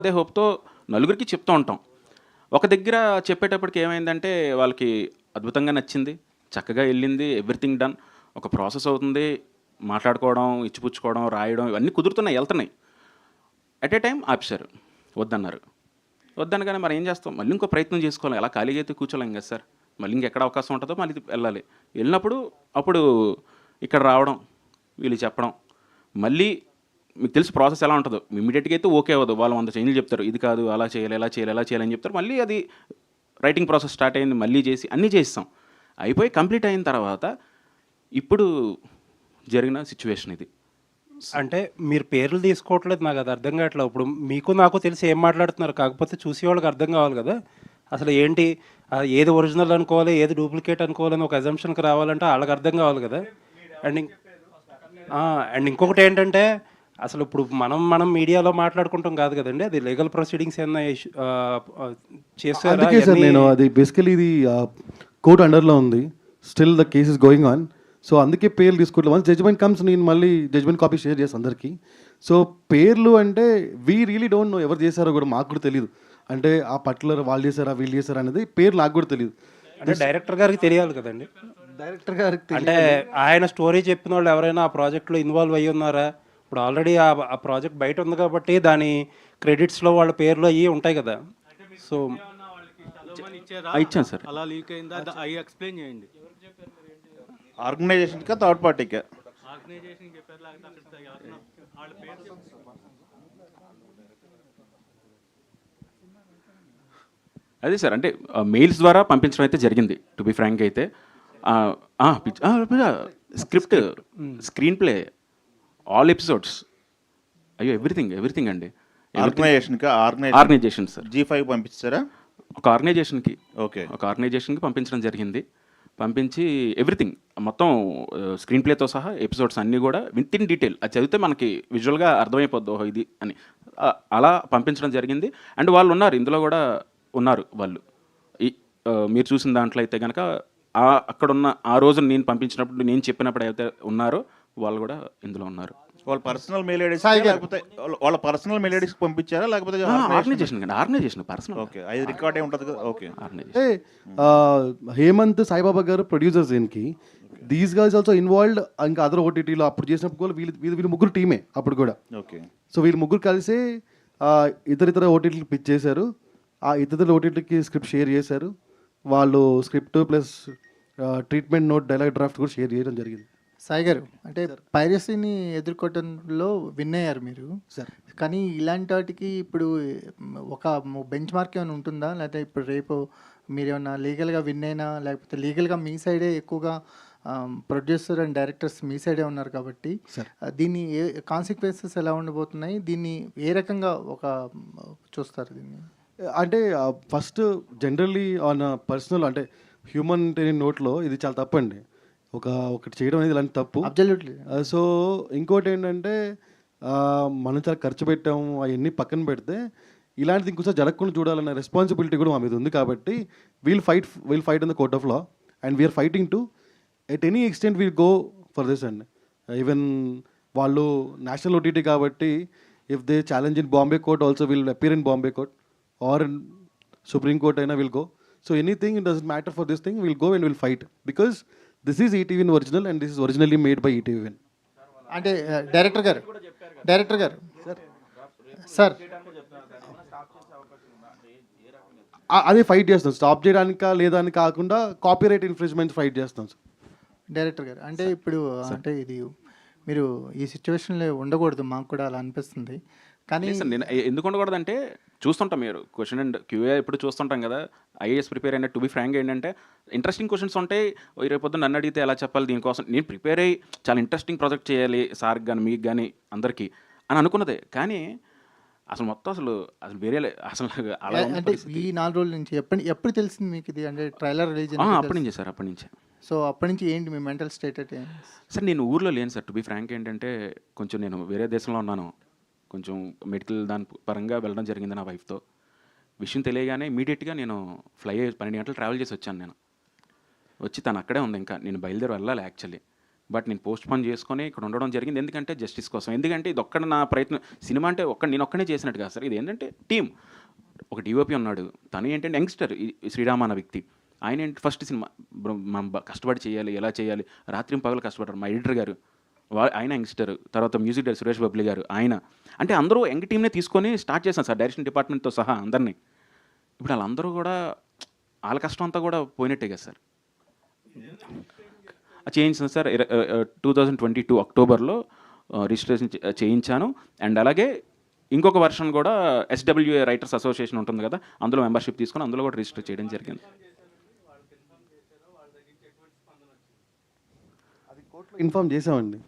అదే హోప్‌తో నలుగురికి చెప్తూ ఉంటాం. ఒక దగ్గర చెప్పేటప్పటికి ఏమైందంటే వాళ్ళకి అద్భుతంగా నచ్చింది. చక్కగా ఎళ్ళింది. Everything done. ఒక ప్రాసెస్ అవుతుంది. మాట్లాడుకోవడం, ఇచ్చిపుచ్చుకోవడం, రాయడం ఇవన్నీ కుదురుతున్నాయి, ఎళ్తున్నాయి. ఎట్ ఏ టైమ్ ఆపేశారు. వద్దన్నారు. వద్దనగానే మరి ఏం చేస్తాం? మళ్ళీ ఇంకో ప్రయత్నం చేసుకోవాలి. అలా ఖాళీగా అయితే కూర్చోలేం కదా సార్. మళ్ళీ ఇంకెక్కడ అవకాశం ఉంటదో మళ్ళీ వెళ్ళాలి. వెళ్ళినప్పుడు అప్పుడు ఇక్కడ రావడం, వీళ్ళు చెప్పడం. మళ్ళీ మీకు తెలుసు ప్రాసెస్ ఎలా ఉంటదో. ఇమ్మీడియేట్‌గా అయితే ఓకే అవ్వదు. వాళ్ళు 100 చేంజ్‌లు చెప్తారు. ఇది కాదు, అలా చేయాలి, ఇలా చేయాలి, ఇలా చేయాలి అని చెప్తారు. మళ్ళీ అది రైటింగ్ ప్రాసెస్ స్టార్ట్ అయింది. మళ్ళీ చేసి అన్నీ చేసేసాం. అయిపోయి కంప్లీట్ అయిన తర్వాత ఇప్పుడు జరిగిన సిట్యుయేషన్ ఇది. అంటే మీరు పేర్లు తీసుకోవట్లేదు, నాకు అది అర్థం కావట్లేదు. ఇప్పుడు మీకు నాకు తెలిసి ఏం మాట్లాడుతున్నారు, కాకపోతే చూసేవాళ్ళకి అర్థం కావాలి కదా. అసలు ఏంటి, ఏది ఒరిజినల్ అనుకోవాలి, ఏది డూప్లికేట్ అనుకోవాలని ఒక అజంప్షన్కి రావాలంటే వాళ్ళకి అర్థం కావాలి కదా. అండ్ అండ్ ఇంకొకటి ఏంటంటే, అసలు ఇప్పుడు మనం మీడియాలో మాట్లాడుకుంటాం కాదు కదండి, అది లీగల్ ప్రొసీడింగ్స్ ఏమన్నా చేస్తారా? అందుకే సార్ నేను అది బేసికలీ ఇది కోర్ట్ అండర్లో ఉంది, still the case is going on. So అందుకే పేర్లు తీసుకోవట్లేదు. వన్స్ జడ్జ్మెంట్ కమ్స్ నేను మళ్ళీ జడ్జ్మెంట్ కాపీ షేర్ చేస్తాను అందరికీ. సో పేర్లు అంటే వీ రియలీ డోంట్ నో ఎవరు చేశారో కూడా మాకు కూడా తెలియదు. అంటే ఆ పర్టికులర్ వాళ్ళు చేశారా వీళ్ళు చేశారా అనేది పేరు నాకు కూడా తెలియదు. అంటే డైరెక్టర్ గారికి తెలియాలి కదండి. డైరెక్టర్ గారికి అంటే ఆయన స్టోరీ చెప్పిన వాళ్ళు ఎవరైనా ఆ ప్రాజెక్ట్లో ఇన్వాల్వ్ అయ్యి ఉన్నారా? ఇప్పుడు ఆల్రెడీ ఆ ప్రాజెక్ట్ బయట ఉంది కాబట్టి దాని క్రెడిట్స్లో వాళ్ళ పేర్లు అవి ఉంటాయి కదా. సో ఇచ్చాను సార్. అలా లీక్ అయిందా అవి ఎక్స్ప్లెయిన్ చేయండి. ఆర్గనైజేషన్కా థర్డ్ పార్టీకా? ఆర్గనైజేషన్ చెప్పారు, లేకపోతే అక్కడ వాళ్ళ పేరు అదే సార్. అంటే మెయిల్స్ ద్వారా పంపించడం అయితే జరిగింది. టు బి ఫ్రాంక్ అయితే script, screen play, all episodes, అయ్యో ఎవ్రీథింగ్ అండి. Organisation sir. G5 పంపించారా? ఒక ఆర్గనైజేషన్కి ఓకే. ఒక ఆర్గనైజేషన్కి పంపించడం జరిగింది. పంపించి ఎవ్రీథింగ్ మొత్తం స్క్రీన్ ప్లేతో సహా ఎపిసోడ్స్ అన్నీ కూడా విత్ ఇన్ డీటెయిల్ అది చదివితే మనకి విజువల్గా అర్థమైపోద్ది ఓహో ఇది అని. అలా పంపించడం జరిగింది. అండ్ వాళ్ళు ఉన్నారు, ఇందులో కూడా ఉన్నారు వాళ్ళు. ఈ మీరు చూసిన దాంట్లో అయితే కనుక అక్కడున్న ఆ రోజు నేను పంపించినప్పుడు నేను చెప్పినప్పుడు అయితే ఉన్నారో వాళ్ళు కూడా ఇందులో ఉన్నారు. వాళ్ళ పర్సనల్ మెయిల్ ఐడీస్ లేకపోతే వాళ్ళ పర్సనల్ మెయిల్ ఐడీస్ పంపించారా లేకపోతే ఆర్గనైజేషన్ పర్సనల్. ఓకే, అది రికార్డ్ అయి ఉంటుంది కదా. ఓకే. ఆర్గనైజేషన్. హేమంత్ సాయిబాబా గారు ప్రొడ్యూసర్స్ దీనికి. These guys also involved. ఇంకా అదర్ ఓటీటీలో అప్పుడు చేసినప్పుడు కూడా వీళ్ళు ముగ్గురు టీమే అప్పుడు కూడా. ఓకే. సో వీళ్ళు ముగ్గురు కలిసి ఇతర ఓటీటీలు పిచ్ చేశారు. ఆ ఇతర ఓటీటీకి స్క్రిప్ట్ షేర్ చేశారు. వాళ్ళు script plus treatment note, dialogue draft కూడా షేర్ చేయడం జరిగింది. సాయి గారు, అంటే పైరసీని ఎదుర్కోవడంలో విన్ అయ్యారు మీరు సార్. కానీ ఇలాంటి వాటికి ఇప్పుడు ఒక బెంచ్ మార్క్ ఏమైనా ఉంటుందా? లేకపోతే ఇప్పుడు రేపు మీరు ఏమన్నా లీగల్గా విన్ అయినా, లేకపోతే లీగల్గా మీ సైడే ఎక్కువగా ప్రొడ్యూసర్ అండ్ డైరెక్టర్స్ మీ సైడే ఉన్నారు కాబట్టి దీన్ని కాన్సిక్వెన్సెస్ ఎలా ఉండబోతున్నాయి? దీన్ని ఏ రకంగా చూస్తారు దీన్ని? అంటే ఫస్ట్ జనరల్లీ ఆన్ పర్సనల్ అంటే హ్యూమన్ నోట్లో ఇది చాలా తప్పండి. ఒకటి చేయడం అనేది ఇలాంటి తప్పు. అబ్జల్యూట్లీ. సో ఇంకోటి ఏంటంటే మనం చాలా ఖర్చు పెట్టాము, అవన్నీ పక్కన పెడితే ఇలాంటిది ఇంకోసారి జరగకుండా చూడాలన్న రెస్పాన్సిబిలిటీ కూడా మా మీద ఉంది. కాబట్టి we'll fight in the court of law and we are fighting to at any extent we'll go for this అండి. ఈవెన్ వాళ్ళు నేషనల్ ఓటీటీ కాబట్టి if they challenge in Bombay court also will appear in Bombay court or in supreme court అయినా will go. So anything it doesn't matter for this thing will go and will fight because this is ETV original and this is originally made by ETV. అంటే director గారు sir అదే fight చేస్తాం. Stop చేయడానికా లేదా అని కాకుండా copyright infringement fight చేస్తాం sir. Director గారు, అంటే ఇప్పుడు అంటే ఇది మీరు ఈ సిచ్యువేషన్లో ఉండకూడదు, మాకు కూడా అలా అనిపిస్తుంది. కానీ నేను ఎందుకు ఉండకూడదంటే చూస్తుంటాం, మీరు క్వశ్చన్ అండ్ క్యూఏ ఇప్పుడు చూస్తుంటాం కదా. ఐఏఎస్ ప్రిపేర్ అయిన టు బి ఫ్రాంక్ ఏంటంటే ఇంట్రెస్టింగ్ క్వశ్చన్స్ ఉంటాయి. రేపొద్దు నన్ను అడిగితే ఎలా చెప్పాలి, దీనికోసం నేను ప్రిపేర్ అయ్యి చాలా ఇంట్రెస్టింగ్ ప్రాజెక్ట్ చేయాలి సార్కి కానీ మీకు కానీ అందరికీ అని అనుకున్నదే. కానీ అసలు మొత్తం అసలు వేరే అసలు అలా అంటే ఈ 4 రోజుల నుంచి ఎప్పుడు తెలిసింది మీకు ఇది? అంటే ట్రైలర్ రిలీజ్ అప్పటి నుంచే సార్, అప్పటి నుంచే. సో అప్పటి నుంచి ఏంటి మీ మెంటల్ స్టేట్ అంటే? సార్ నేను ఊర్లో లేను సార్. టు బి ఫ్రాంక్ ఏంటంటే కొంచెం నేను వేరే దేశంలో ఉన్నాను. కొంచెం మెడికల్ దాని పరంగా వెళ్ళడం జరిగింది నా వైఫ్తో. విషయం తెలియగానే ఇమీడియట్గా నేను 12 గంటలు ట్రావెల్ చేసి వచ్చాను. నేను వచ్చి తను అక్కడే ఉంది. ఇంకా నేను బయలుదేరి వెళ్ళాలి యాక్చువల్లీ. బట్ నేను పోస్ట్ పోన్ చేసుకొని ఇక్కడ ఉండడం జరిగింది. ఎందుకంటే జస్టిస్ కోసం. ఎందుకంటే ఇది ఒక్కడ నా ప్రయత్నం. సినిమా అంటే నేను ఒక్కనే చేసినట్టు కాదు సార్. ఇది ఏంటంటే టీమ్. ఒక డిఓపి ఉన్నాడు, తను ఏంటంటే యంగ్స్టర్, శ్రీరామ్ అన్న వ్యక్తి. ఆయన ఏంటి ఫస్ట్ సినిమా మనం కష్టపడి చేయాలి, ఎలా చేయాలి, రాత్రి పగలు కష్టపడ్డారు. మా ఎడిటర్ గారు ఆయన యంగ్స్టర్, తర్వాత మ్యూజిక్ డైరెక్టర్ సురేష్ బబ్లీ గారు ఆయన. అంటే అందరూ యంగ్ టీమ్నే తీసుకొని స్టార్ట్ చేశాను సార్, డైరెక్షన్ డిపార్ట్మెంట్తో సహా అందరినీ. ఇప్పుడు వాళ్ళందరూ కూడా వాళ్ళ కష్టం అంతా కూడా పోయినట్టే కదా సార్. చేయించాను సార్. 2022 అక్టోబర్లో రిజిస్ట్రేషన్ చేయించాను. అండ్ అలాగే ఇంకొక వర్షన్ కూడా SWA రైటర్స్ అసోసియేషన్ ఉంటుంది కదా, అందులో మెంబర్షిప్ తీసుకొని అందులో కూడా రిజిస్టర్ చేయడం జరిగింది. ఇన్ఫార్మ్ చేసామండి.